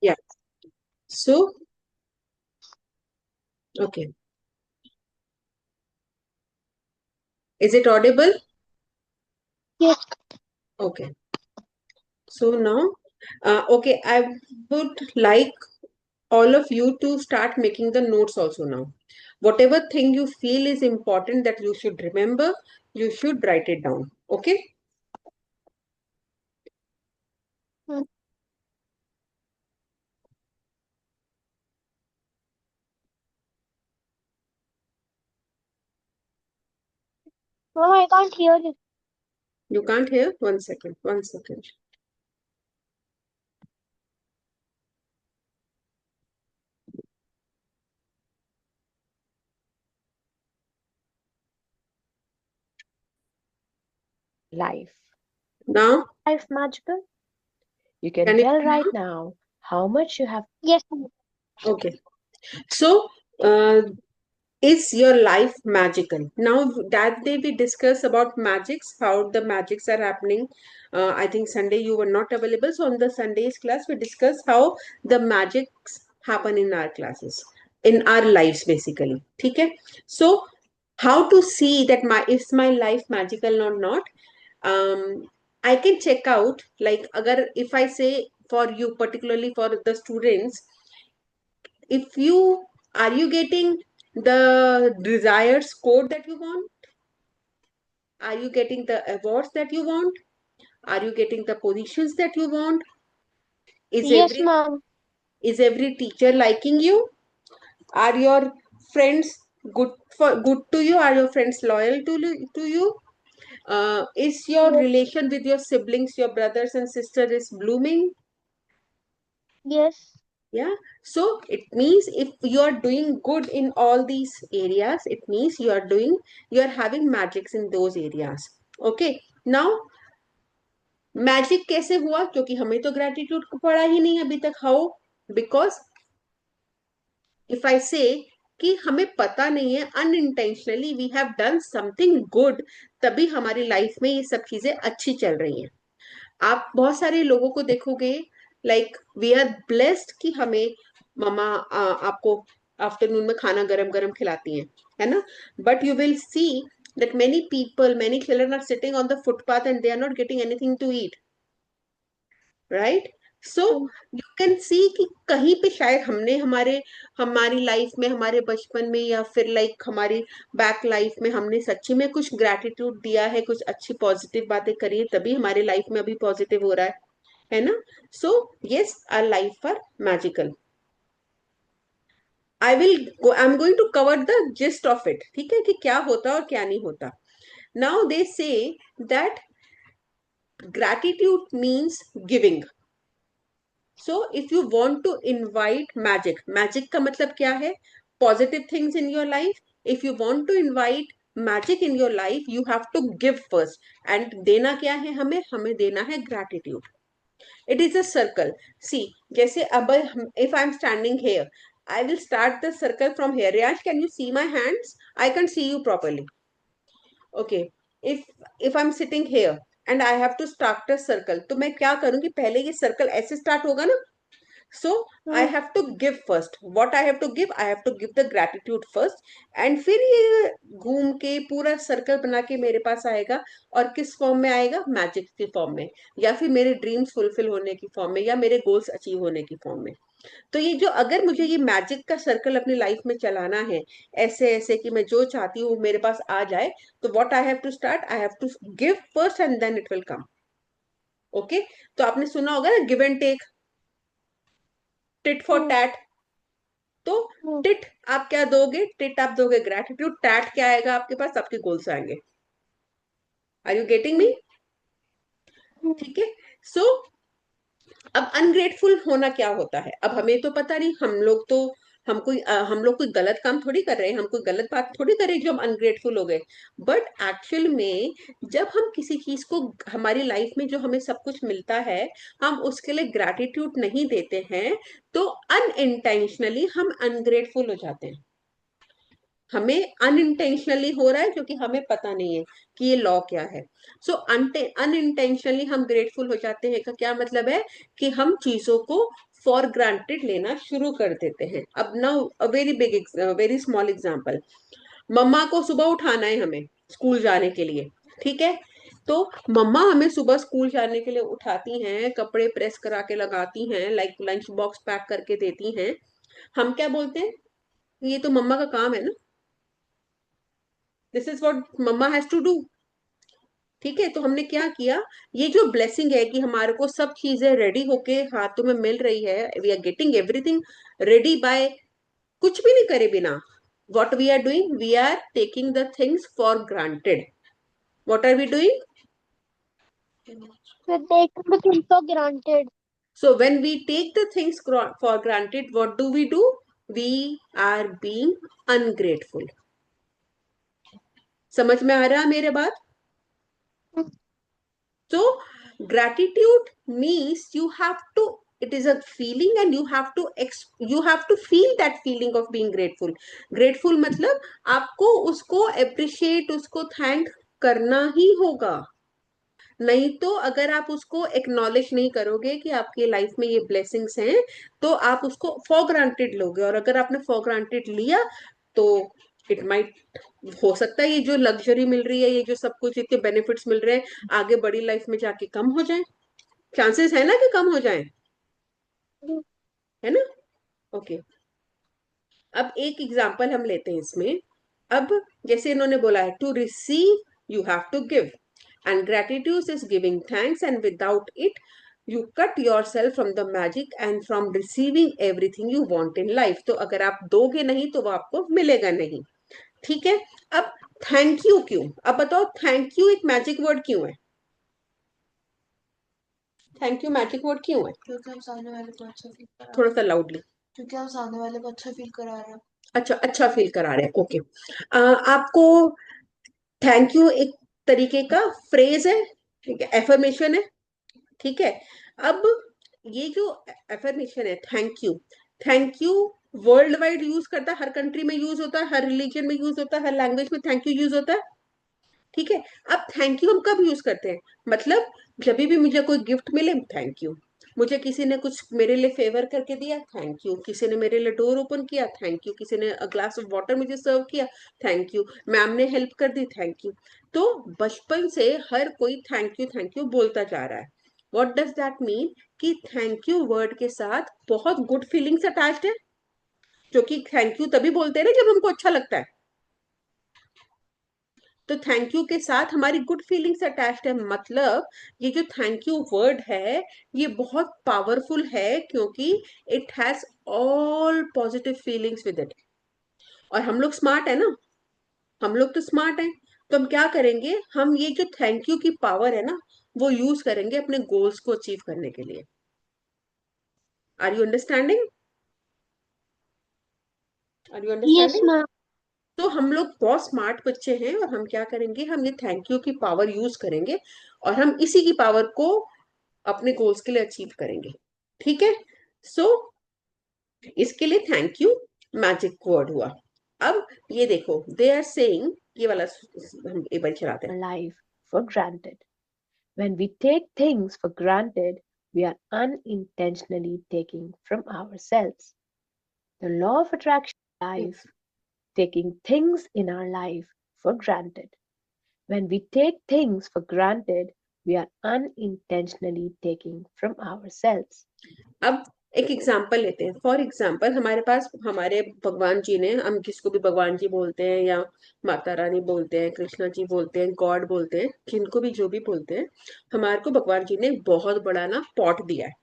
Yeah. So, okay. Is it audible? Yes. Okay. So now, okay, I would like all of you to start making the notes also now. Whatever thing you feel is important that you should remember, you should write it down. Okay? Hmm. Mom, I can't hear you. You can't hear? One second. One second. Life. Now, Life magical? You can can you tell hear right now? now how much you have. Yes, ma'am. Okay. So, is your life magical? Now, that day we discussed about magics, how the magics are happening. I think Sunday you were not available. So, on the Sunday's class, we discussed how the magics happen in our classes, in our lives, basically. Okay? So, how to see that is my life magical or not? I can check out, like, agar, if I say for you, particularly for the students, if you are you getting the desired score that you want, are you getting the awards that you want, are you getting the positions that you want, is Yes, every ma'am. is every teacher liking you, are your friends good to you, are your friends loyal to you, is your Yes. relation with your siblings, your brothers and sisters is blooming. Yes. Yeah, so it means if you are doing good in all these areas, it means you are having magics in those areas. Okay, now magic कैसे हुआ, क्योंकि हमें तो gratitude पढ़ा ही नहीं अभी तक. How? Because if I से कि हमें पता नहीं है, unintentionally we have done something good, तभी हमारी लाइफ में ये सब चीजें अच्छी चल रही हैं. आप बहुत सारे लोगों को देखोगे, लाइक वी आर ब्लेस्ड कि हमें मम्मा आपको आफ्टरनून में खाना गरम गरम खिलाती हैं, है ना. But you will see that many people, many children are sitting on the footpath and they are not getting anything to eat, right? So Hmm. you can see कि कहीं पे शायद हमने हमारी लाइफ में, हमारे बचपन में, या फिर लाइक हमारी बैक लाइफ में हमने सच्ची में कुछ ग्रेटिट्यूड दिया है, कुछ अच्छी पॉजिटिव बातें करी है, तभी हमारे लाइफ में अभी पॉजिटिव हो रहा है ना. So yes, our life are magical. I am going to cover the gist of it. ठीक है, कि क्या होता और क्या नहीं होता. Now they say that gratitude means giving. So if you want to invite magic, magic का मतलब क्या है? Positive things in your life. If you want to invite magic in your life, you have to give first. And देना क्या है हमें? हमें देना है gratitude. It is a circle. See, जैसे अब if I am standing here, I will start the circle from here. Riyash, can you see my hands? I can't see you properly. Okay. If I'm sitting here and I have to start a circle, तो मैं क्या करूंगी? पहले ये circle ऐसे start होगा ना. So I Hmm. have to give first. What I have to give? I have to give the gratitude first. And फिर ये घूम के पूरा सर्कल बना के मेरे पास आएगा. और किस फॉर्म में आएगा? मैजिक की फॉर्म में, या फिर मेरे ड्रीम्स फुलफिल होने की फॉर्म में, या मेरे गोल्स अचीव होने की फॉर्म में. तो ये जो, अगर मुझे ये मैजिक का सर्कल अपनी लाइफ में चलाना है, ऐसे ऐसे कि मैं जो चाहती हूँ मेरे पास आ जाए, तो what I have to start? I have to give first and then it will come. Okay. तो आपने सुना होगा ना, give and take, tit for Hmm. Tat. तो Hmm. टिट आप क्या दोगे? टिट आप दोगे ग्रेटिट्यूड. टैट क्या आएगा आपके पास? आपके गोल्स आएंगे. Are you getting me? Hmm. Hmm. ठीक है. सो अब अनग्रेटफुल होना क्या होता है? अब हमें तो पता नहीं, हम लोग कोई गलत काम थोड़ी कर रहे हैं, हम कोई गलत बात थोड़ी कर रहे हैं जो हम अनग्रेटफुल हो गए. बट एक्चुअल में जब हम किसी चीज को, हमारी लाइफ में जो हमें सब कुछ मिलता है, हम उसके लिए ग्रैटिट्यूड नहीं देते हैं, तो अनइंटेंशनली हम अनग्रेटफुल हो जाते हैं. हमें अनइंटेंशनली हो रहा है क्योंकि हमें पता नहीं है कि ये लॉ क्या है. सो अनइंटेंशनली हम ग्रेटफुल हो जाते हैं का क्या मतलब है? कि हम चीजों को फॉर ग्रांटेड लेना शुरू कर देते हैं। अब now a very small example, मम्मा को सुबह उठाना है हमें स्कूल जाने के लिए, ठीक है? तो मम्मा हमें सुबह स्कूल जाने के लिए उठाती हैं, कपड़े प्रेस करा के लगाती हैं, लाइक लंच बॉक्स पैक करके देती हैं। हम क्या बोलते हैं? ये तो मम्मा का काम है ना, this is what mama has to do. ठीक है, तो हमने क्या किया, ये जो ब्लेसिंग है कि हमारे को सब चीजें रेडी होके हाथों में मिल रही है, we are getting everything ready by, कुछ भी नहीं करे बिना, what we are doing, we are taking the things for granted. What are we doing? We're taking the things for granted. So when we take the things for granted, what do? We are being ungrateful. समझ में आ रहा है मेरे बात? So gratitude means you have to, it is a feeling and you have to feel that feeling of being grateful. Grateful मतलब आपको उसको appreciate, उसको thank करना ही होगा। नहीं तो अगर आप उसको एक्नॉलेज नहीं करोगे कि आपकी लाइफ में ये ब्लेसिंग्स हैं, तो आप उसको फॉर ग्रांटेड लोगे, और अगर आपने फॉर ग्रांटेड लिया तो इट माइट, हो सकता है ये जो लग्जरी मिल रही है, ये जो सब कुछ इतने बेनिफिट्स मिल रहे हैं, आगे बड़ी लाइफ में जाके कम हो जाए, चांसेस है ना कि कम हो जाए, है ना? ओके, अब एक एग्जांपल हम लेते हैं इसमें। अब जैसे इन्होंने बोला है, to receive you have to give, and gratitude is giving thanks, and without it you cut yourself from the magic and from receiving everything you want in life। तो अगर आप दोगे नहीं तो वो आपको मिलेगा नहीं। ठीक है, अब थैंक यू क्यों, अब बताओ थैंक यू एक मैजिक वर्ड क्यों है? थैंक यू मैजिक वर्ड क्यों है? क्योंकि हम सामने वाले को अच्छा फील करा थोड़ा सा लाउडली। क्योंकि हम सामने वाले को अच्छा फील करा रहे हैं। अच्छा, अच्छा फील करा रहे हैं, ओके। आपको थैंक यू एक तरीके का फ्रेज है, ठीक है, एफर्मेशन है, ठीक है। अब ये जो एफर्मेशन है thank you world wide use करता है, हर कंट्री में यूज होता है, हर रिलीजन में यूज होता है, हर लैंग्वेज में थैंक यू यूज होता है, ठीक है। अब थैंक यू हम कब यूज करते हैं? मतलब जब भी मुझे कोई गिफ्ट मिले, थैंक यू। मुझे किसी ने कुछ मेरे लिए फेवर करके दिया, थैंक यू। किसी ने मेरे लिए डोर ओपन किया, थैंक यू। किसी ने ग्लास ऑफ वाटर मुझे सर्व किया, थैंक यू। मैम ने हेल्प कर दी, थैंक यू। तो बचपन से हर कोई थैंक यू बोलता जा रहा है। What does that mean? कि थैंक यू वर्ड के साथ बहुत गुड फीलिंग्स अटैच्ड है, जो कि थैंक यू तभी बोलते हैं ना जब हमको अच्छा लगता है। तो थैंक यू के साथ हमारी गुड फीलिंग्स अटैच्ड है, मतलब ये जो थैंक यू वर्ड है ये बहुत पावरफुल है, क्योंकि it has all positive feelings with it. और हम लोग स्मार्ट है ना, हम लोग तो स्मार्ट हैं, तो हम क्या करेंगे, हम ये जो थैंक यू की पावर है ना, वो यूज करेंगे अपने गोल्स को अचीव करने के लिए। Are you understanding? Are you Yes, understanding? ma'am. तो हम लोग बहुत स्मार्ट बच्चे हैं, और हम क्या करेंगे, हम ये थैंक यू की पावर यूज करेंगे, और हम इसी की पावर को अपने गोल्स के लिए अचीव करेंगे। ठीक है, सो इसके लिए थैंक यू मैजिक वर्ड हुआ। अब ये देखो, दे आर सेइंग, ये वाला हम एक बार चलाते हैं। Life for granted. When we take things for granted, we are unintentionally taking from ourselves. The law of attraction in life, taking things in our life for granted. When we take things for granted, we are unintentionally taking from ourselves. अब एक example लेते हैं। For example, हमारे पास हमारे भगवान जी ने, हम जिसको भी भगवान जी बोलते हैं या माता रानी बोलते हैं, कृष्णा जी बोलते हैं, गॉड बोलते हैं, जिनको भी जो भी बोलते हैं, हमारे को भगवान जी ने एक बहुत बड़ा ना पॉट दिया है।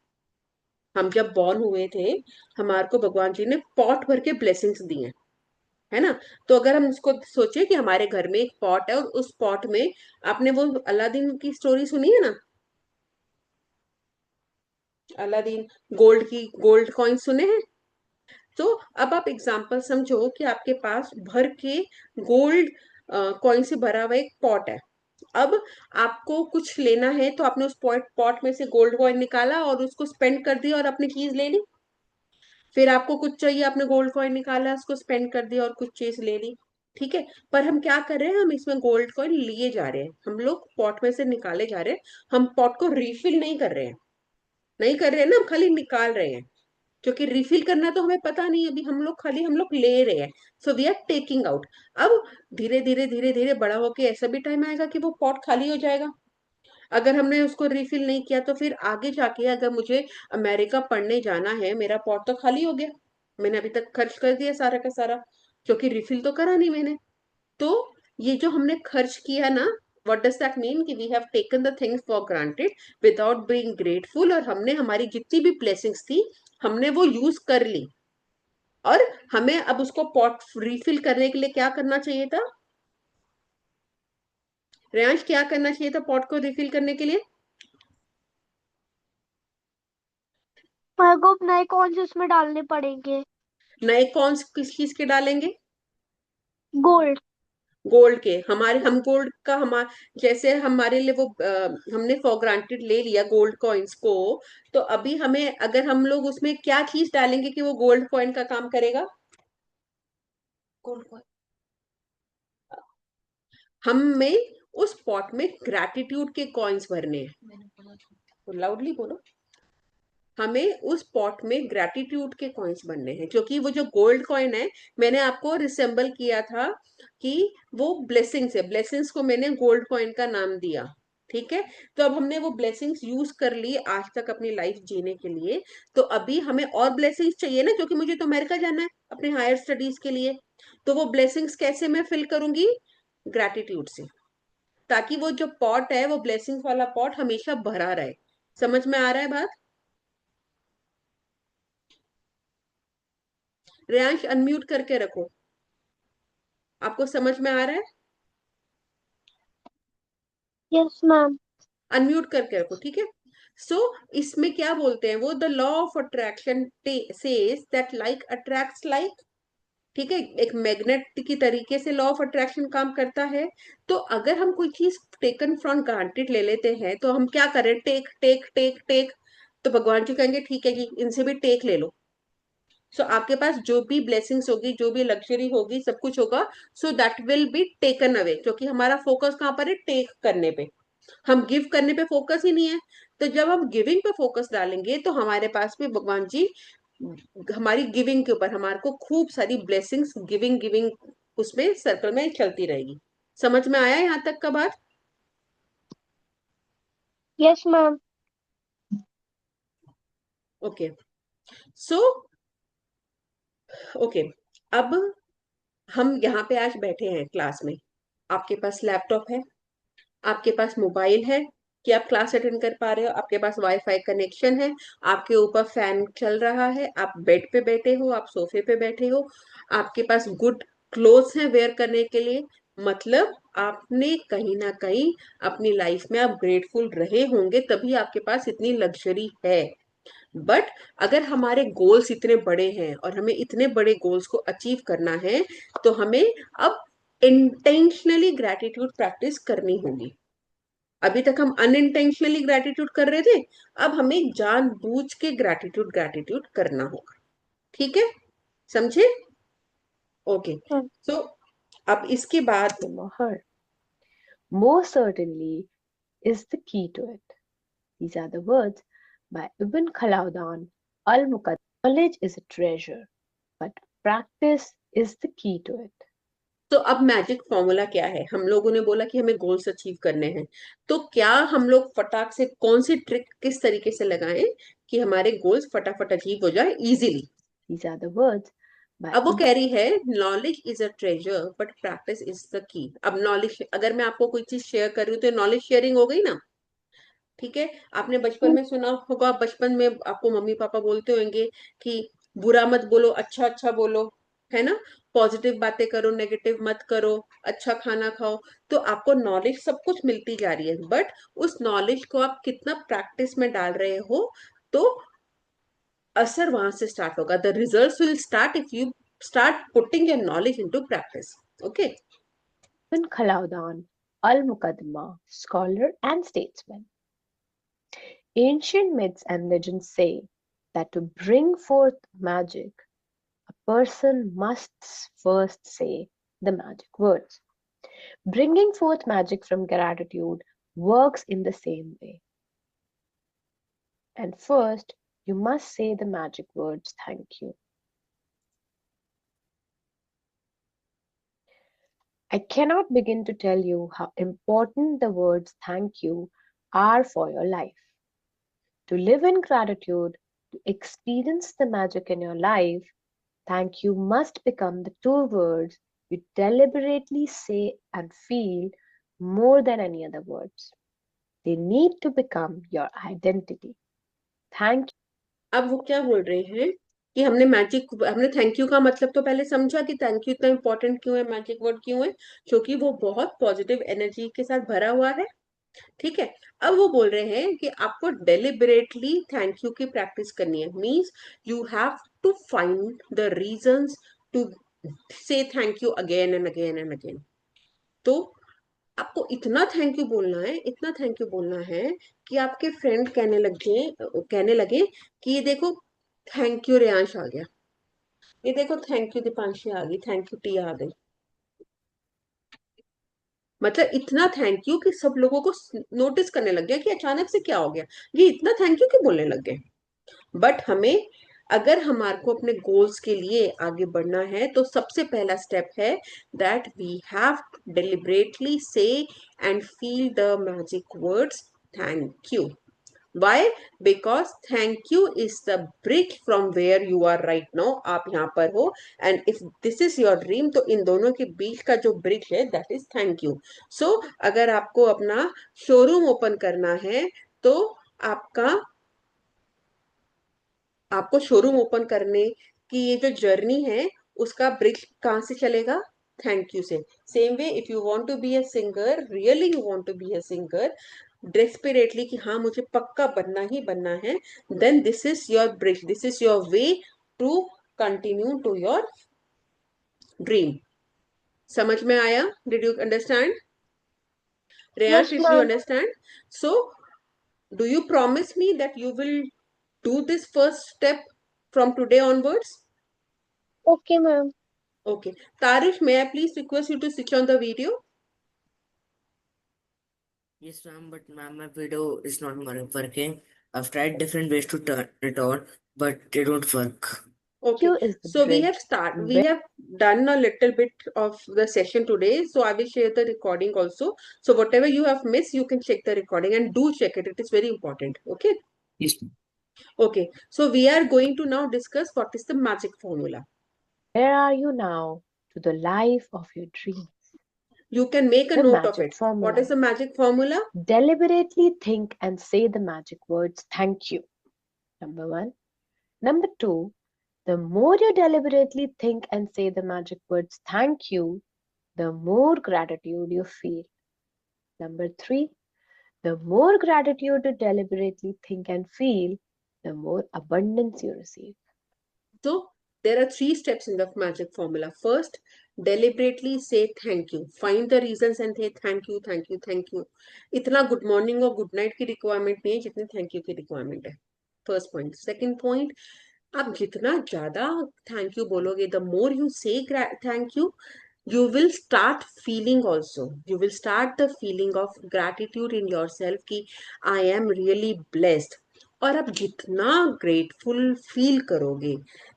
हम जब बॉर्न हुए थे, हमारे को भगवान जी ने पॉट भर के ब्लेसिंग्स दी हैं, है ना? तो अगर हम उसको सोचे कि हमारे घर में एक पॉट है, और उस पॉट में, आपने वो अलादीन की स्टोरी सुनी है ना? अलादीन, गोल्ड कॉइन सुने हैं? तो अब आप एग्जाम्पल समझो कि आपके पास भर के गोल्ड कॉइन से भरा हुआ एक पॉट है। अब आपको कुछ लेना है, तो आपने उस पॉट में से गोल्ड कॉइन निकाला और उसको स्पेंड कर दिया और अपनी चीज ले ली। फिर आपको कुछ चाहिए, आपने गोल्ड कॉइन निकाला, उसको स्पेंड कर दिया और कुछ चीज ले ली। ठीक है, पर हम क्या कर रहे हैं, हम इसमें गोल्ड कॉइन लिए जा रहे हैं, हम लोग पॉट में से निकाले जा रहे हैं, हम पॉट को रिफिल नहीं कर रहे हैं, नहीं कर रहे हैं ना, हम खाली निकाल रहे हैं। क्योंकि रिफिल करना तो हमें पता नहीं, अभी हम लोग खाली हम लोग ले रहे हैं, so we are taking out. अब धीरे धीरे धीरे धीरे बड़ा होके ऐसा भी टाइम आएगा कि वो पॉट खाली हो जाएगा। अगर हमने उसको रिफिल नहीं किया तो फिर आगे जाके अगर मुझे अमेरिका पढ़ने जाना है, मेरा पॉट तो खाली हो गया, मैंने अभी तक खर्च कर दिया सारा का सारा, क्योंकि रिफिल तो करा नहीं मैंने। तो ये जो हमने खर्च किया ना, व्हाट डज दैट मीन कि we have taken the things for granted without being grateful, और हमने हमारी जितनी भी ब्लेसिंग्स थी हमने वो यूज कर ली। और हमें अब उसको पॉट रिफिल करने के लिए क्या करना चाहिए था? रेयांश, क्या करना चाहिए था पॉट को रिफिल करने के लिए? मेरे को नए कॉइन्स उसमें डालने पड़ेंगे। नए कौन किस चीज के डालेंगे? गोल्ड। गोल्ड के। हमारे हम गोल्ड का जैसे हमारे लिए वो हमने फॉर ग्रांटेड ले लिया गोल्ड कॉइन्स को, तो अभी हमें अगर हम लोग उसमें क्या चीज डालेंगे कि वो गोल्ड कॉइन का काम करेगा? Gold coin. हमें उस पॉट में ग्रैटिट्यूड के कॉइन्स भरने हैं। मैंने बोला था। तो लाउडली बोलो। हमें उस पॉट में ग्रैटिट्यूड के कॉइन्स बनने हैं, क्योंकि वो जो गोल्ड कॉइन है मैंने आपको रिसेंबल किया था कि वो ब्लेसिंग्स है, ब्लेसिंग्स को मैंने गोल्ड कॉइन का नाम दिया। ठीक है, तो अब हमने वो ब्लेसिंग्स यूज कर ली आज तक अपनी लाइफ जीने के लिए। तो अभी हमें और ब्लेसिंग्स चाहिए ना, क्योंकि मुझे तो अमेरिका जाना है अपने हायर स्टडीज के लिए। तो वो ब्लेसिंग्स कैसे मैं फिल करूंगी? ग्रैटिट्यूड से, ताकि वो जो पॉट है वो ब्लेसिंग्स वाला पॉट हमेशा भरा रहे। समझ में आ रहा है बात? रेयांश, अनम्यूट करके रखो। आपको समझ में आ रहा है? Yes ma'am. अनम्यूट करके रखो, ठीक है। सो इसमें क्या बोलते हैं वो, the law of attraction says that like attracts like. ठीक है, एक मैग्नेट की तरीके से लॉ ऑफ अट्रैक्शन काम करता है। तो अगर हम कोई चीज टेकन फ्रॉम ग्रांटेड ले लेते हैं तो हम क्या करें? Take take take take. तो भगवान जी कहेंगे ठीक है जी, इनसे भी टेक ले लो। सो आपके पास जो भी ब्लेसिंग्स होगी, जो भी लग्जरी होगी, सब कुछ होगा, so that will be taken away, क्योंकि हमारा फोकस कहाँ पर है? टेक करने पे। हम गिव करने पे फोकस ही नहीं है। तो जब हम गिविंग पे फोकस डालेंगे तो हमारे पास भी भगवान जी हमारी गिविंग के ऊपर हमारे को खूब सारी ब्लेसिंग्स, गिविंग गिविंग उसमें सर्कल में चलती रहेगी। समझ में आया यहाँ तक का बात? Yes ma'am. Okay. So okay, अब हम यहाँ पे आज बैठे हैं क्लास में, आपके पास लैपटॉप है, आपके पास मोबाइल है कि आप क्लास अटेंड कर पा रहे हो, आपके पास वाईफाई कनेक्शन है, आपके ऊपर फैन चल रहा है, आप बेड पे बैठे हो, आप सोफे पे बैठे हो, आपके पास गुड क्लोथ्स हैं वेयर करने के लिए। मतलब आपने कहीं ना कहीं अपनी लाइफ में आप ग्रेटफुल रहे होंगे, तभी आपके पास इतनी लग्जरी है। बट अगर हमारे गोल्स इतने बड़े हैं और हमें इतने बड़े गोल्स को अचीव करना है, तो हमें अब इंटेंशनली ग्रेटिट्यूड प्रैक्टिस करनी होगी। अभी तक हम अनइंटेंशनली ग्रेटिट्यूड कर रहे थे, अब हमें जानबूझ के ग्रेटिट्यूड ग्रेटिट्यूड करना होगा। ठीक है, समझे? ओके। सो अब इसके बाद him or her. Most certainly is the key to it. These are the words by Ibn Khaldun al-Muqaddam. Knowledge is a treasure, but practice is the key to it. तो अब मैजिक फॉर्मूला क्या है? हम लोगों ने बोला कि हमें गोल्स अचीव करने हैं, तो क्या हम लोग फटाक से कौन सी ट्रिक किस तरीके से लगाएं कि हमारे गोल्स फटाफट अचीव हो जाए easily? These are the words by अब वो कह रही है knowledge is a treasure but practice is the key. अब नॉलेज, अगर मैं आपको कोई चीज शेयर कर रही हूँ तो नॉलेज शेयरिंग हो गई ना। ठीक है, आपने बचपन में सुना होगा, बचपन में आपको मम्मी पापा बोलते होंगे कि बुरा मत बोलो, अच्छा अच्छा बोलो, है ना? पॉजिटिव बातें करो, नेगेटिव मत करो, अच्छा खाना खाओ। तो आपको नॉलेज सब कुछ मिलती जा रही है, बट उस नॉलेज को आप कितना प्रैक्टिस में डाल रहे हो, तो असर वहां से स्टार्ट होगा। The result will start if you start putting your knowledge into practice. Okay. Ibn Khaldun al-Muqaddam, scholar and statesman. Ancient myths and legends say that to bring forth magic, a person must first say the magic words. Bringing forth magic from gratitude works in the same way. And first, you must say the magic words thank you. I cannot begin to tell you how important the words thank you are for your life. To live in gratitude, to experience the magic in your life, thank you must become the two words you deliberately say and feel more than any other words. They need to become your identity. Thank अब वो क्या बोल रहे हैं कि हमने thank you का मतलब तो पहले समझा कि थैंक यू इतना इंपॉर्टेंट क्यों है, मैजिक वर्ड क्यों है, क्योंकि वो बहुत पॉजिटिव एनर्जी के साथ भरा हुआ है। ठीक है, अब वो बोल रहे हैं कि आपको डेलिबरेटली थैंक यू की प्रैक्टिस करनी है। Means you have to find the reasons to say thank you again and again and again. तो आपको इतना थैंक यू बोलना है, इतना थैंक यू बोलना है कि आपके फ्रेंड कहने लगे कि ये देखो थैंक यू रेयांश आ गया, ये देखो थैंक यू दीपांशी आ गई, थैंक यू टी आ गई। मतलब इतना थैंक यू कि सब लोगों को नोटिस करने लग गया कि अचानक से क्या हो गया, ये इतना थैंक यू क्यों बोलने लग गए। बट हमें, अगर हमारे को अपने गोल्स के लिए आगे बढ़ना है तो सबसे पहला स्टेप है दैट वी हैव डिलिबरेटली से and feel the magic words thank you. Why? Because thank you is the bridge from where you are right now. आप यहाँ पर हो and if this is your dream, तो इन दोनों के बीच का जो ब्रिज है that is thank you. So अगर आपको अपना शोरूम ओपन करना है तो आपका आपको शोरूम ओपन करने की ये जो जर्नी है उसका ब्रिज कहाँ से चलेगा? थैंक यू से। Same way if you want to be a singer, really you want to be a singer desperately कि हाँ मुझे पक्का बनना ही बनना है, then this is your bridge, this is your way to continue to your dream. समझ में आया? Did you understand? Yes, Reyansh, did you ma'am. Understand? So do you promise me that you will do this first step from today onwards? Okay, ma'am. Okay. Tarish, may I please request you to switch on the video? Yes, ma'am, but ma'am, my video is not working. I've tried different ways to turn it on, but they don't work. Okay. you is the So bridge. we have done a little bit of the session today. So I will share the recording also. So whatever you have missed, you can check the recording and do check it. It is very important. Okay. Yes, ma'am. Okay. So we are going to now discuss what is the magic formula. Where are you now to the life of your dreams? You can make a The note of magic it. What is formula. the magic formula? Deliberately think and say the magic words thank you. Number one. Number two, the more you deliberately think and say the magic words thank you, the more gratitude you feel. Number three, the more gratitude you deliberately think and feel, the more abundance you receive. So there are 3 steps in the magic formula. First, deliberately say thank you. Find the reasons and say thank you, thank you, thank you. इतना good morning और good night की requirement नहीं है जितनी thank you की requirement है. First point. Second point, आप जितना ज़्यादा thank you बोलोगे, the more you say thank you will start feeling also. You will start the feeling of gratitude in yourself कि I am really blessed. और आप जितना ग्रेटफुल फील करोगे,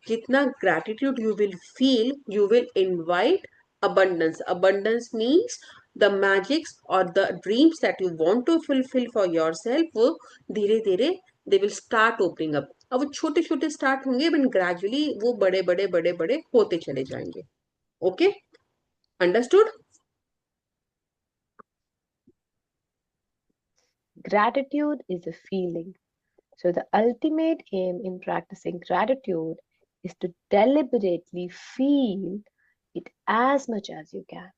जितना gratitude you will feel, you will invite abundance. Abundance means the magics or the dreams that you want to fulfill for yourself, वो धीरे धीरे they will start opening up. अब वो छोटे छोटे स्टार्ट होंगे बट ग्रेजुअली वो बड़े बड़े बड़े बड़े होते चले जाएंगे. Okay, understood? Gratitude is a feeling. So, the ultimate aim in practicing gratitude is to deliberately feel it as much as you can,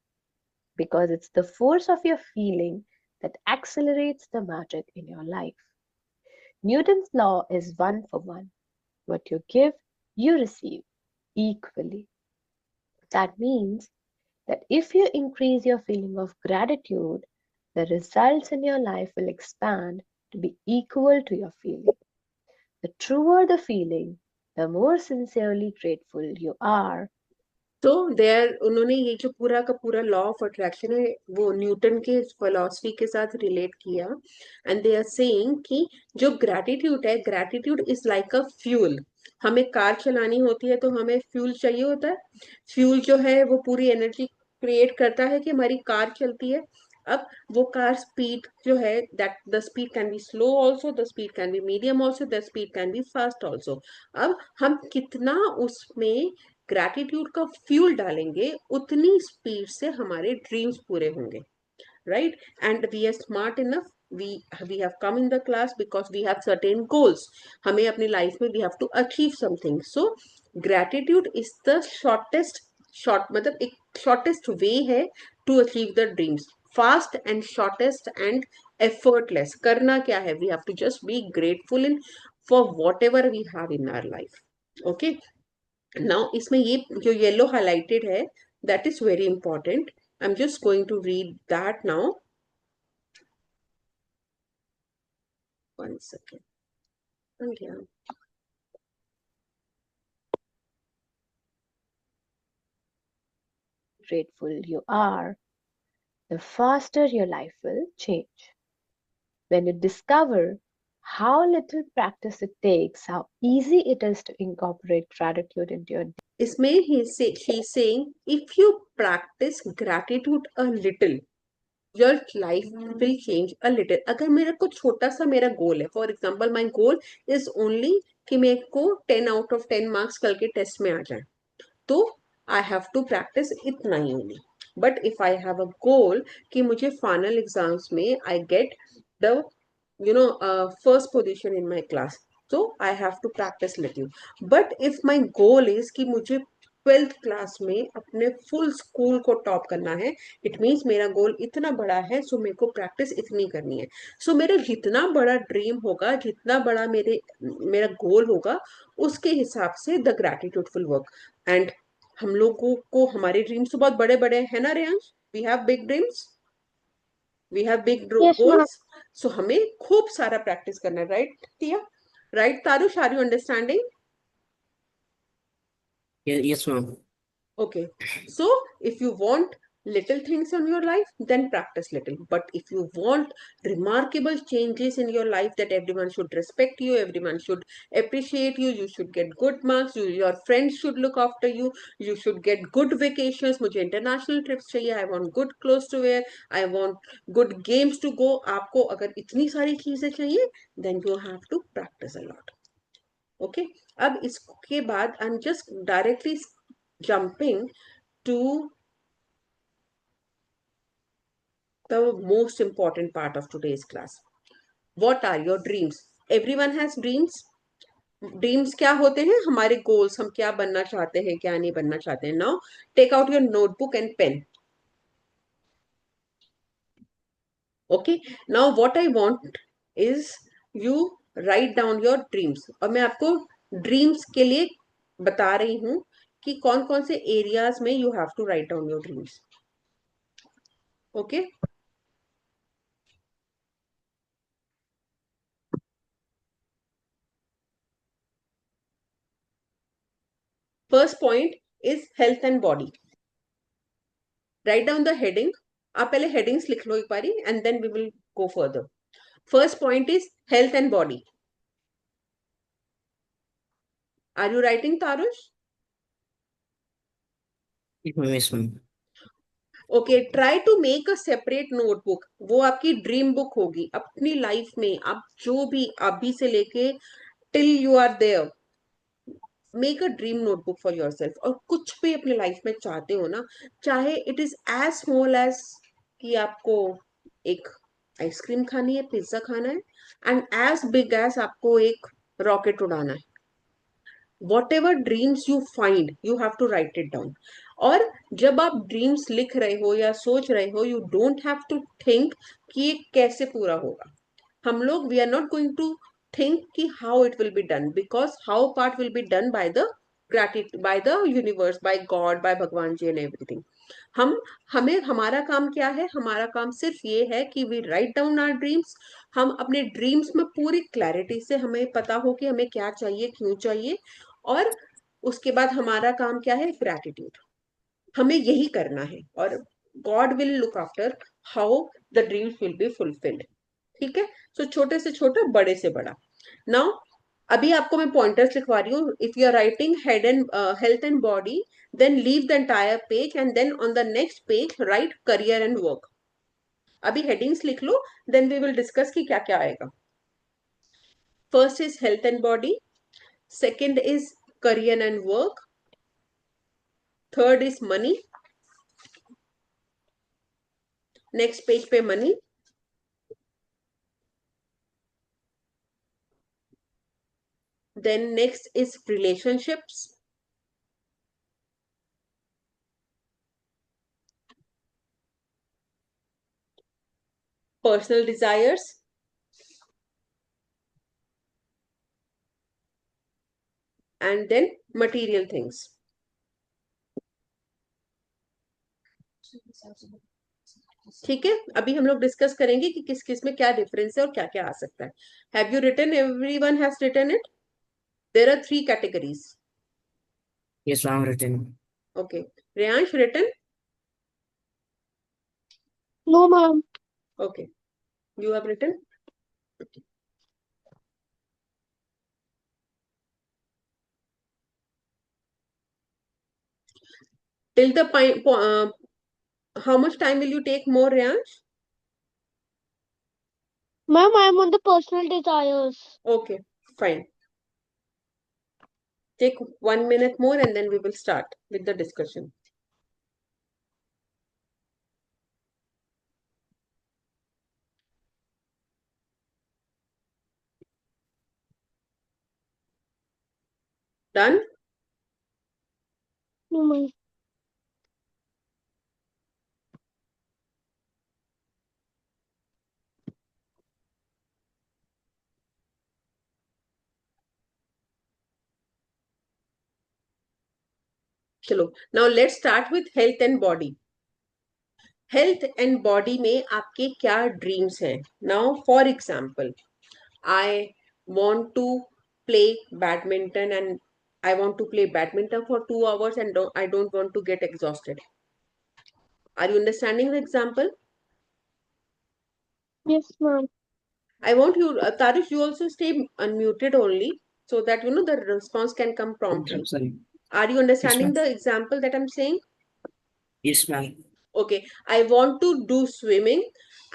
because it's the force of your feeling that accelerates the magic in your life. Newton's law is 1 for 1. What you give, you receive equally. That means that if you increase your feeling of gratitude, the results in your life will expand to be equal to your feeling. The truer the feeling, the more sincerely grateful you are, तो there उन्होंने ये जो पूरा का पूरा law of attraction है वो Newton के फिलॉसफी के साथ रिलेट किया, एंड दे आर सेइंग कि जो ग्रैटिट्यूड है, gratitude is like a fuel. हमें कार चलानी होती है तो हमें फ्यूल चाहिए होता है। फ्यूल जो है वो पूरी एनर्जी क्रिएट करता है कि हमारी कार चलती है। अब वो कार स्पीड जो है, that the speed can be slow also, the speed can be medium also, the speed can be fast also. अब हम कितना उसमें ग्रैटिट्यूड का फ्यूल डालेंगे, उतनी स्पीड से हमारे ड्रीम्स पूरे होंगे, right? And we are smart enough, we have come in the class because we have certain goals. हमें अपनी लाइफ में we have to achieve something. So gratitude is the short मतलब एक shortest way है to achieve the dreams. Fast and shortest and effortless. करना क्या है? We have to just be grateful in for whatever we have in our life. Okay. Now इसमें ये जो yellow highlighted है, that is very important. I'm just going to read that now. One second. Okay. Grateful you are, the faster your life will change. When you discover how little practice it takes, how easy it is to incorporate gratitude into your इसमें she's saying, if you practice gratitude a little, your life will change a little. अगर मेरा कुछ छोटा सा मेरा गोल है, for example my goal is only कि मेरे को 10 out of 10 मार्क्स कल के टेस्ट में आ जाए, तो आई हैव टू प्रैक्टिस इतना ही only. But if I have a goal कि मुझे फाइनल एग्जाम्स में I get the first position in my class, so I have to practice little. But if my goal is कि मुझे 12th class में अपने full school को top करना है, इट मीन्स मेरा गोल इतना बड़ा है, सो मेरे को प्रैक्टिस इतनी करनी है. सो मेरा जितना बड़ा ड्रीम होगा, जितना बड़ा मेरा गोल होगा, उसके हिसाब से the gratitude will work. And हम लोगों को हमारे ड्रीम्स तो बहुत बड़े बड़े है ना Reyansh? We have big dreams, we have big Yes, ma'am. Goals. So हमें खूब सारा प्रैक्टिस करना है, right Tia? Right Tarush, are you understanding? Yes, ma'am. Okay, so if you want little things in your life, then practice little. But if you want remarkable changes in your life, that everyone should respect you, everyone should appreciate you, you should get good marks, your friends should look after you, you should get good vacations. मुझे international trips चाहिए, I want good clothes to wear, I want good games to go. आपको अगर इतनी सारी चीजें चाहिए, then you have to practice a lot. Okay, अब इसके बाद I'm just directly jumping to the most important part of today's class. What are your dreams? Everyone has dreams. Dreams क्या होते हैं? हमारे गोल्स, हम क्या बनना चाहते हैं, क्या नहीं बनना चाहते हैं. Now take out your notebook and pen. Okay, now what I want is you write down your dreams. और मैं आपको ड्रीम्स के लिए बता रही हूं कि कौन कौन से एरियाज में you have to write down your dreams. Okay, first point is health and body. Write down the heading. आप पहले हेडिंग्स लिख लो एक बारी, and then we will go further. First point is health and body. Are you writing Tarush? Yes, ma'am. Okay, try to make a separate notebook. वो आपकी dream book होगी. अपनी लाइफ में आप जो भी अभी से लेके till you are there, make a dream notebook for yourself. और कुछ भी अपनी लाइफ में चाहते हो ना, चाहे it is as small as कि आपको एक आइसक्रीम खानी है, पिज्जा खाना है, एंड एज बिग एज आपको एक रॉकेट उड़ाना है. whatever dreams you find, you have to write it down. और जब आप ड्रीम्स लिख रहे हो या सोच रहे हो, you don't have to think कि ये कैसे पूरा होगा. हम लोग we are not going to think कि how it will be done, because how part will be done by the gratitude, by the universe, by God, by भगवान जी and everything. हमें हमारा काम क्या है? हमारा काम सिर्फ ये है कि we write down our dreams. हम अपने ड्रीम्स में पूरी क्लैरिटी से हमें पता हो कि हमें क्या चाहिए, क्यों चाहिए. और उसके बाद हमारा काम क्या है? ग्रैटिट्यूड. हमें यही करना है, और God will look after how the dreams will be fulfilled. ठीक है, सो छोटे से छोटा, बड़े से बड़ा। नाउ अभी आपको मैं पॉइंटर्स लिखवा रही हूँ। If you are writing head and health and body, then leave the entire page and then on the next page write career and work. अभी हेडिंग्स लिख लो, देन वी विल डिस्कस कि क्या क्या आएगा। First is health and body, second is career and work, third is money, next page पे money, then next is relationships, personal desires, and then material things. ठीक है, अभी हम लोग डिस्कस करेंगे कि किस किस में क्या डिफरेंस है और क्या क्या आ सकता है। Have you written, everyone has written it? There are 3 categories. Yes, ma'am, written. Okay, Riyansh, written? No, ma'am. Okay, you have written? Okay. Till the point, how much time will you take more, Riyansh? Ma'am, I am on the personal desires. Okay, fine. Take 1 minute more and then we will start with the discussion. Done? No, ma'am. चलो, now let's start with health and body. Health and body में आपके क्या dreams हैं? Now for example, I want to play badminton and I want to play badminton for 2 hours and I don't want to get exhausted. Are you understanding the example? Yes, ma'am. I want you, Tarish, you also stay unmuted only so that you know the response can come promptly. Sorry. Are you Yes, understanding ma'am. the example that I'm saying? Yes, ma'am. Okay, I want to do swimming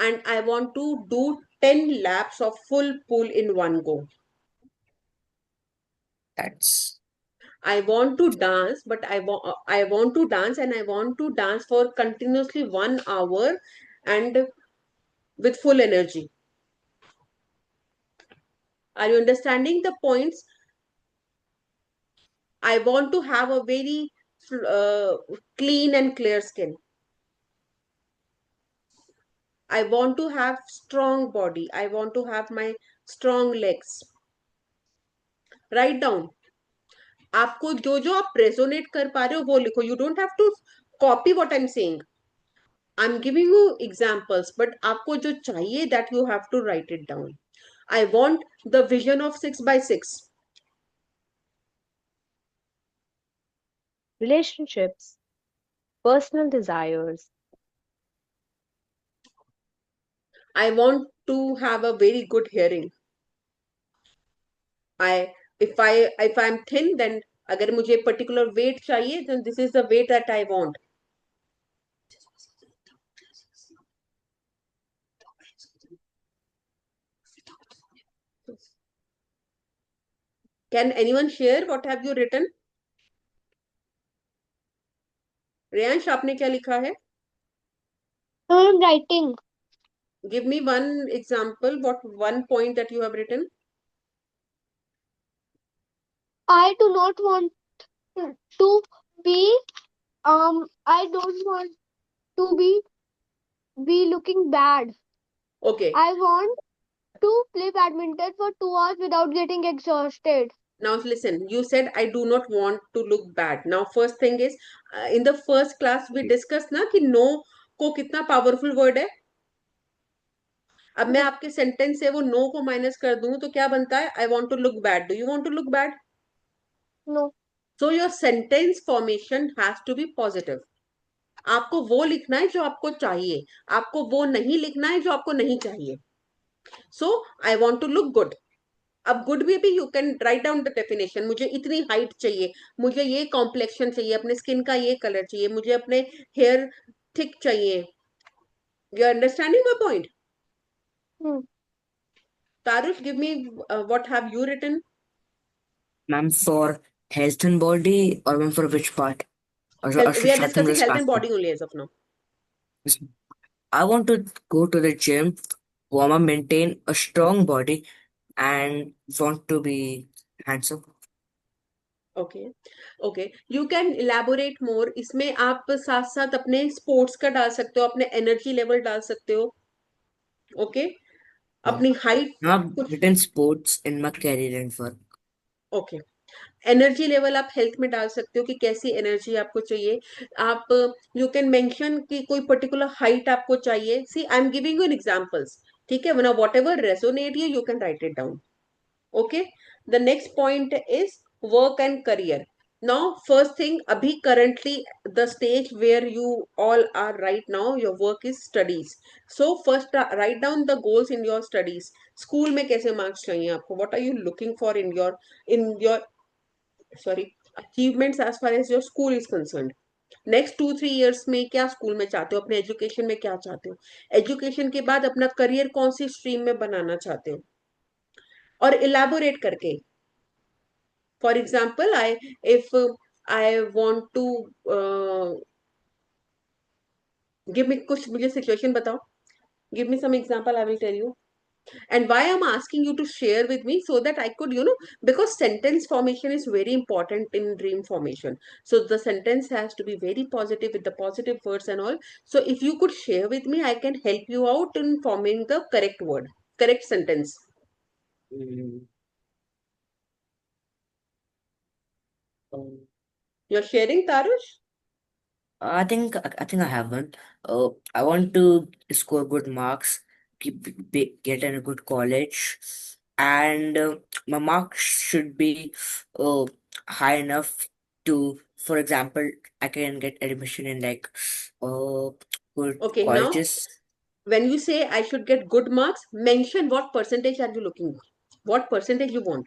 and I want to do 10 laps of full pool in one go. That's I want to dance, but I want to dance and I want to dance for continuously 1 hour and with full energy. Are you understanding the points? I want to have a very uh, clean and clear skin. I want to have strong body. I want to have my strong legs. Write down. आपको जो जो आप resonate कर पा रहे हो वो लिखो. You don't have to copy what I'm saying. I'm giving you examples, but आपको जो चाहिए that you have to write it down. I want the vision of 6 by 6. relationships, personal desires, I want to have a very good hearing. If I'm thin, then अगर मुझे particular weight चाहिए, then this is the weight that I want. Can anyone share what have you written? Riyansh, आपने क्या लिखा है? I'm writing. Give me one example, what one point that you have written. I do not want to be I don't want to be looking bad. Okay, I want to play badminton for 2 hours without getting exhausted. now listen, you said I do not want to look bad. Now first thing is, in the first class we discussed ना कि no को कितना powerful word है. अब मैं आपके sentence से वो नो को माइनस कर दूं तो क्या बनता है? I want to look bad. Do you want to look bad? No. So your sentence formation has to be positive. आपको वो लिखना है जो आपको चाहिए, आपको वो नहीं लिखना है जो आपको नहीं चाहिए. So I want to look good. अब गुड में भी you can write down the definition. मुझे इतनी हाइट चाहिए, मुझे ये कॉम्प्लेक्शन चाहिए, अपने स्किन का ये कलर चाहिए, मुझे अपने हेयर थिक चाहिए. You are understanding my point? Hmm. Tarush, give me what have you written? Ma'am, for health and body, or ma'am, for which part? Or Health. We should are start from the discussing health and starting? body only as of now. I want to go to the gym, want to maintain a strong body, and want to be handsome. Okay. Okay, you can elaborate more. इसमें आप साथ साथ अपने sports का डाल सकते हो, अपने एनर्जी लेवल डाल सकते हो. Okay, Yeah. अपनी हाइट Now, कुछ. written sports in my career and work. Okay, energy level आप हेल्थ में डाल सकते हो कि कैसी एनर्जी आपको चाहिए. आप यू कैन मेंशन कि कोई पर्टिकुलर हाइट आपको चाहिए. See, I am giving you an examples. ठीक है, whatever resonate you can write it down. Okay, the next point is work and career. Now first thing, abhi currently the stage where you all are right now, your work is studies. So first write down the goals in your studies. School में कैसे marks चाहिए आपको? What are you looking for in your sorry, achievements as far as your school is concerned? Next 2-3 years में क्या school में चाहते हो, अपने एजुकेशन में क्या चाहते हो, एजुकेशन के बाद अपना करियर कौन सी स्ट्रीम में बनाना चाहते हो, और इलेबोरेट करके. For example, if I want to give me कुछ मुझे situation बताओ. Give me some example, I will tell you. And why I'm asking you to share with me, so that I could, because sentence formation is very important in dream formation. So the sentence has to be very positive with the positive words and all. So if you could share with me, I can help you out in forming the correct word, correct sentence. Mm, um, You're sharing, Tarush? I think I have one. I want to score good marks, get in a good college, and my marks should be uh, high enough to, for example, I can get admission in like uh, good Okay, now colleges. when you say I should get good marks, mention what percentage are you looking, what percentage you want.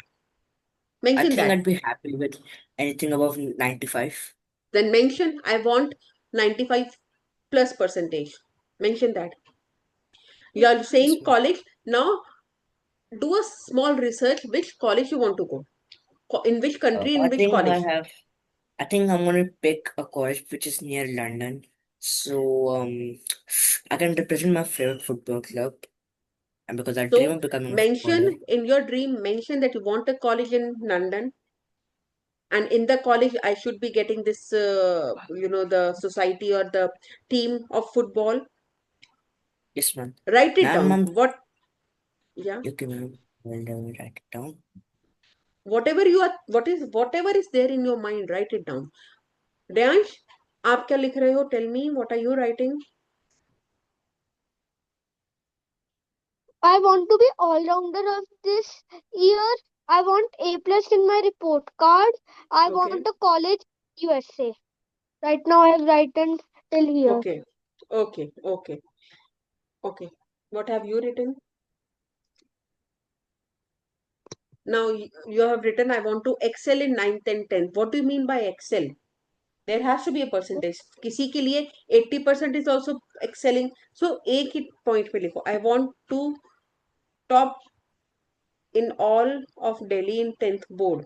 I Mention think that. I'd be happy with anything above 95. Then mention I want 95 plus percentage. Mention that. You are Yes, saying ma'am. college. Now do a small research which college you want to go. In which country, in I which think college. I think I'm gonna pick a college which is near London, so I can represent my favorite football club, and because I dream So of becoming a footballer. mention in your dream, mention that you want a college in London. And in the college, I should be getting this, the society or the team of football. Yes, ma'am. Write it Ma'am, down. ma'am, What, yeah, you can write it down. whatever is there in your mind, write it down. Deansh, आप क्या लिख रहे हो? Tell me, what are you writing? I want to be all-rounder of this year. I want A plus in my report card. I Okay, want a college USA. Right now I have written till here. okay, okay, okay, okay. What have you written? Now you have written, I want to excel in ninth and 10th. What do you mean by excel? There has to be a percentage. किसी के लिए 80% is also excelling. So एक ही point पे लिखो. I want to top in all of Delhi in 10th board.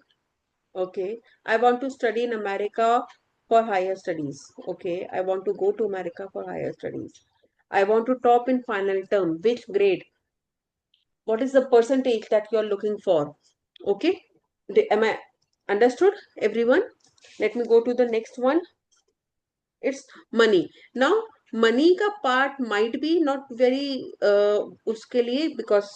Okay. I want to study in America for higher studies. Okay. I want to go to America for higher studies. I want to top in final term. Which grade? What is the percentage that you are looking for? Okay. Am I understood, everyone? Let me go to the next one. It's money. Now, money का part might be not very उसके लिए, because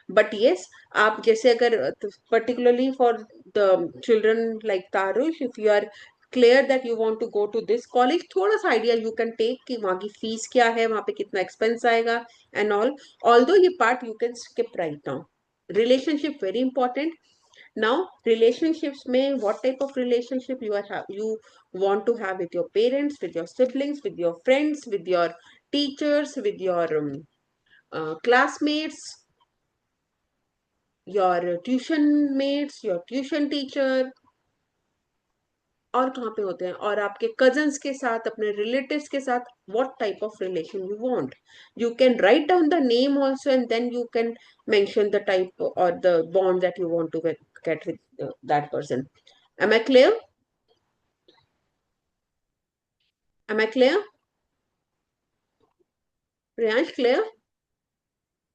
but yes, आप जैसे अगर particularly for the children like Tarush, if you are clear that you want to go to this college, थोड़ा सा idea you can take कि वहाँ की fees क्या है, वहाँ पे कितना expense आएगा and all. Although ये part you can skip right now. Relationship very important. Now, relationships में what type of relationship you want to have with your parents, with your siblings, with your friends, with your teachers, with your classmates, your tuition mates, your tuition teacher, और कहाँ पे होते हैं, और आपके cousins के साथ, अपने relatives के साथ, what type of relation you want. You can write down the name also, and then you can mention the type or the bond that you want to get with that person. Am I clear? Am I clear? Priyansh, clear?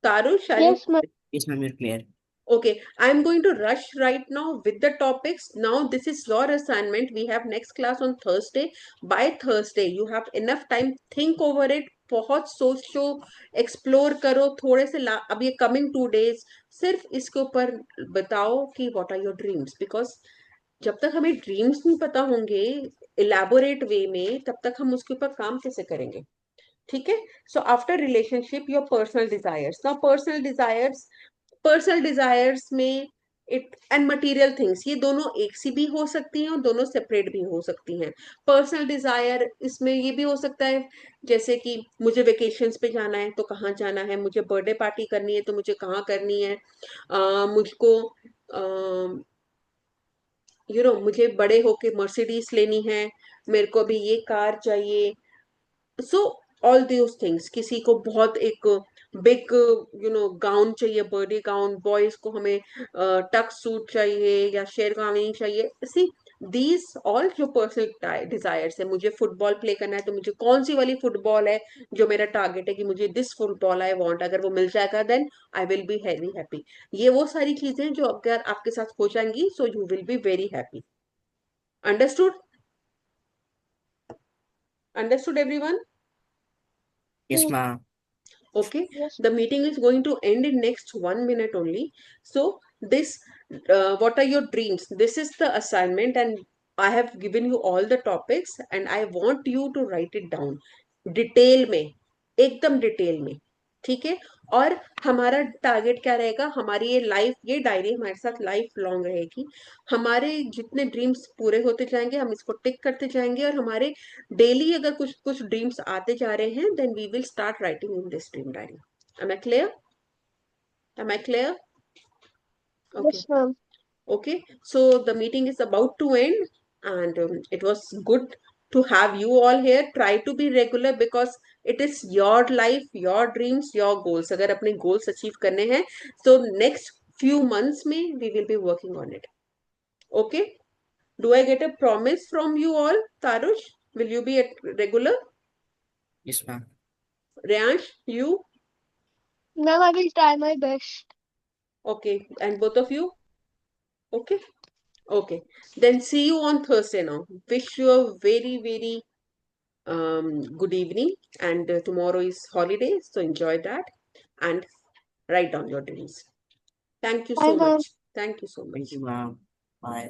Tarush, are you? Yes, ma'am. Yes, ma'am, you're clear. Okay, I'm going to rush right now with the topics. Now, this is your assignment. We have next class on Thursday. By Thursday, you have enough time. Think over it. बहुत सोचो, explore करो थोड़े से अब ये coming 2 days सिर्फ इसके ऊपर बताओ कि what are your dreams, because जब तक हमें ड्रीम्स नहीं पता होंगे इलेबोरेट वे में, तब तक हम उसके ऊपर काम कैसे करेंगे. ठीक है. So after relationship your personal desires में इट एंड मटेरियल थिंग्स, ये दोनों एक सी भी हो सकती हैं और दोनों सेपरेट भी हो सकती हैं. पर्सनल डिजायर इसमें ये भी हो सकता है, जैसे कि मुझे वेकेशंस पे जाना है तो कहाँ जाना है, मुझे बर्थडे पार्टी करनी है तो मुझे कहाँ करनी है, मुझको मुझे बड़े होके मर्सिडीज लेनी है, मेरे को अभी ये कार चाहिए. सो ऑल दोस थिंग्स, किसी को बहुत एक बिग गाउन चाहिए, बर्थडे गाउन, बॉयज को हमें टक सूट चाहिए या शेरवानी चाहिए. सी दीज ऑल जो पर्सनल डिजायर्स है. मुझे फुटबॉल प्ले करना है तो मुझे कौन सी वाली फुटबॉल है जो मेरा टारगेट है कि मुझे दिस फुटबॉल आई वांट, अगर वो मिल जाएगा then I will be very happy. ये वो सारी चीजें जो अगर आपके साथ हो जाएंगी so you will be very happy. Understood? Understood everyone? Yes, ma'am. Okay, Yes. the meeting is going to end in next 1 minute only. So this, what are your dreams? This is the assignment, and I have given you all the topics, and I want you to write it down. Detail में, एकदम detail में. ठीक है. और हमारा target क्या रहेगा, हमारी ये डायरी हमारे साथ लाइफ लॉन्ग रहेगी. हमारे जितने ड्रीम्स पूरे होते जाएंगे हम इसको टिक करते जाएंगे, और हमारे डेली अगर कुछ कुछ ड्रीम्स आते जा रहे हैं then we will start writing in this dream diary. Am I clear? Am I clear? Okay. Yes, ma'am. Okay, so the meeting is about to end, and it was good to have you all here. Try to be regular because it is your life, your dreams, your goals. अगर अपने goals achieve करने हैं, so next few months में we will be working on it. Okay? Do I get a promise from you all, Tarush? Will you be at regular? Yes, ma'am. Ryansh, you? Ma'am, I will try my best. Okay, and both of you? Okay? Okay. Then see you on Thursday now. Wish you a very, very good evening, and tomorrow is holiday, so enjoy that and write down your dreams. Thank you Bye, so ma'am. much. Thank you so Thank much. you, ma'am. Bye.